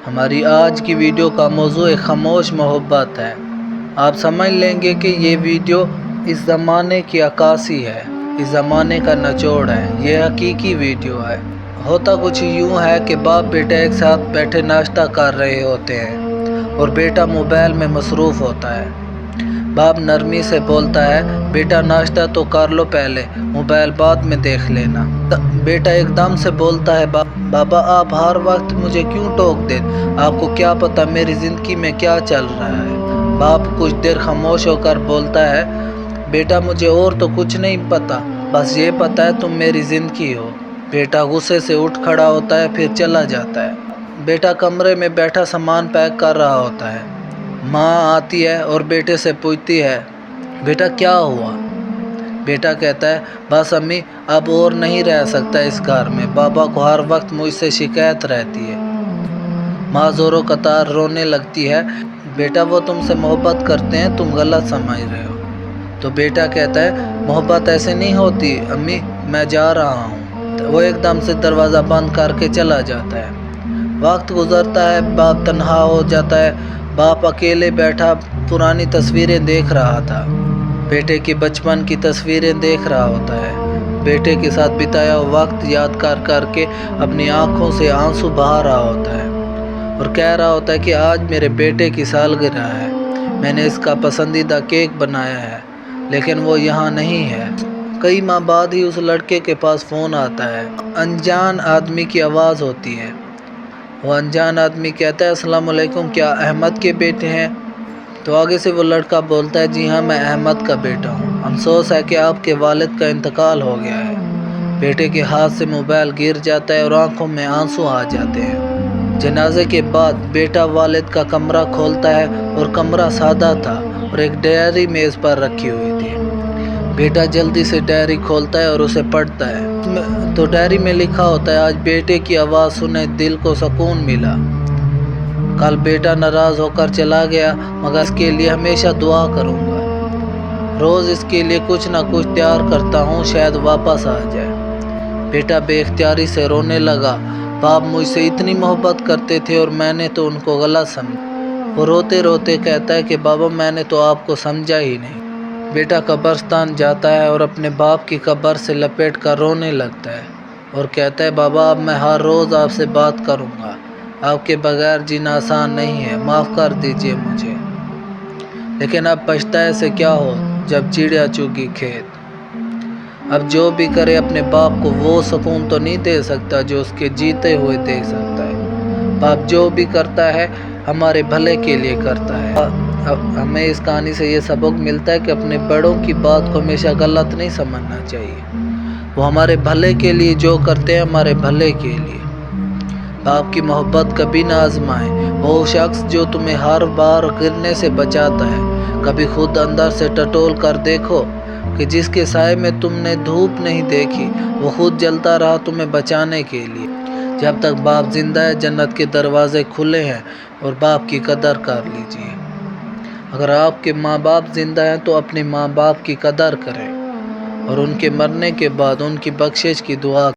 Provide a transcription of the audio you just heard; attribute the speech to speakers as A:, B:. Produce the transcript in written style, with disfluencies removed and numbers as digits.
A: ہماری آج کی ویڈیو کا موضوع خاموش محبت ہے۔ آپ سمجھ لیں گے کہ یہ ویڈیو اس زمانے کی عکاسی ہے، اس زمانے کا نچوڑ ہے، یہ حقیقی ویڈیو ہے۔ ہوتا کچھ یوں ہے کہ باپ بیٹا ایک ساتھ بیٹھے ناشتہ کر رہے ہوتے ہیں اور بیٹا موبائل میں مصروف ہوتا ہے۔ باپ نرمی سے بولتا ہے، بیٹا ناشتہ تو کر لو پہلے، موبائل بعد میں دیکھ لینا۔ بیٹا ایک دم سے بولتا ہے، بابا آپ ہر وقت مجھے کیوں ٹوک دیتے، آپ کو کیا پتہ میری زندگی میں کیا چل رہا ہے۔ باپ کچھ دیر خاموش ہو کر بولتا ہے، بیٹا مجھے اور تو کچھ نہیں پتہ، بس یہ پتہ ہے تم میری زندگی ہو۔ بیٹا غصے سے اٹھ کھڑا ہوتا ہے، پھر چلا جاتا ہے۔ بیٹا کمرے میں بیٹھا سامان پیک کر رہا ہوتا ہے۔ ماں آتی ہے اور بیٹے سے پوچھتی ہے، بیٹا کیا ہوا؟ بیٹا کہتا ہے، بس امی اب اور نہیں رہ سکتا اس گھر میں، بابا کو ہر وقت مجھ سے شکایت رہتی ہے۔ ماں زوروں قطار رونے لگتی ہے، بیٹا وہ تم سے محبت کرتے ہیں، تم غلط سمجھ رہے ہو۔ تو بیٹا کہتا ہے، محبت ایسے نہیں ہوتی امی، میں جا رہا ہوں۔ وہ ایک دم سے دروازہ بند کر کے چلا جاتا ہے۔ وقت گزرتا ہے، باپ تنہا ہو جاتا ہے۔ باپ اکیلے بیٹھا پرانی تصویریں دیکھ رہا تھا۔ بیٹے کی بچپن کی تصویریں دیکھ رہا ہوتا ہے۔ بیٹے کے ساتھ بتایا وقت یاد کر کر کے اپنی آنکھوں سے آنسو بہا رہا ہوتا ہے اور کہہ رہا ہوتا ہے کہ آج میرے بیٹے کی سالگرہ ہے، میں نے اس کا پسندیدہ کیک بنایا ہے، لیکن وہ یہاں نہیں ہے۔ کئی ماہ بعد ہی اس لڑکے کے پاس فون آتا ہے۔ انجان آدمی کی آواز ہوتی ہے۔ وہ انجان آدمی کہتا ہے، السلام علیکم، کیا احمد کے بیٹے ہیں؟ تو آگے سے وہ لڑکا بولتا ہے، جی ہاں میں احمد کا بیٹا ہوں، افسوس ہے کہ آپ کے والد کا انتقال ہو گیا ہے۔ بیٹے کے ہاتھ سے موبائل گر جاتا ہے اور آنکھوں میں آنسو آ جاتے ہیں۔ جنازے کے بعد بیٹا والد کا کمرہ کھولتا ہے اور کمرہ سادہ تھا اور ایک ڈائری میز پر رکھی ہوئی تھی۔ بیٹا جلدی سے ڈائری کھولتا ہے اور اسے پڑھتا ہے تو ڈائری میں لکھا ہوتا ہے، آج بیٹے کی آواز سنے دل کو سکون ملا۔ کل بیٹا ناراض ہو کر چلا گیا، مگر اس کے لیے ہمیشہ دعا کروں گا۔ روز اس کے لیے کچھ نہ کچھ تیار کرتا ہوں، شاید واپس آ جائے۔ بیٹا بے اختیاری سے رونے لگا، باپ مجھ سے اتنی محبت کرتے تھے اور میں نے تو ان کو غلط سمجھا۔ وہ روتے روتے کہتا ہے کہ بابا میں نے تو آپ کو سمجھا ہی نہیں۔ بیٹا قبرستان جاتا ہے اور اپنے باپ کی قبر سے لپیٹ کر رونے لگتا ہے اور کہتا ہے، بابا اب میں ہر روز آپ سے بات کروں گا، آپ کے بغیر جینا آسان نہیں ہے، معاف کر دیجئے مجھے۔ لیکن اب پچھتائے سے کیا ہو جب چڑیا چگی کھیت۔ اب جو بھی کرے اپنے باپ کو وہ سکون تو نہیں دے سکتا جو اس کے جیتے ہوئے دے سکتا ہے۔ باپ جو بھی کرتا ہے ہمارے بھلے کے لیے کرتا ہے۔ ہمیں اس کہانی سے یہ سبق ملتا ہے کہ اپنے بڑوں کی بات کو ہمیشہ غلط نہیں سمجھنا چاہیے۔ وہ ہمارے بھلے کے لیے جو کرتے ہیں ہمارے بھلے کے لیے۔ باپ کی محبت کبھی نہ آزمائیں، وہ شخص جو تمہیں ہر بار گرنے سے بچاتا ہے۔ کبھی خود اندر سے ٹٹول کر دیکھو کہ جس کے سائے میں تم نے دھوپ نہیں دیکھی، وہ خود جلتا رہا تمہیں بچانے کے لیے۔ جب تک باپ زندہ ہے جنت کے دروازے کھلے ہیں اور باپ کی قدر کر لیجئے۔ اگر آپ کے ماں باپ زندہ ہیں تو اپنے ماں باپ کی قدر کریں اور ان کے مرنے کے بعد ان کی بخشش کی دعا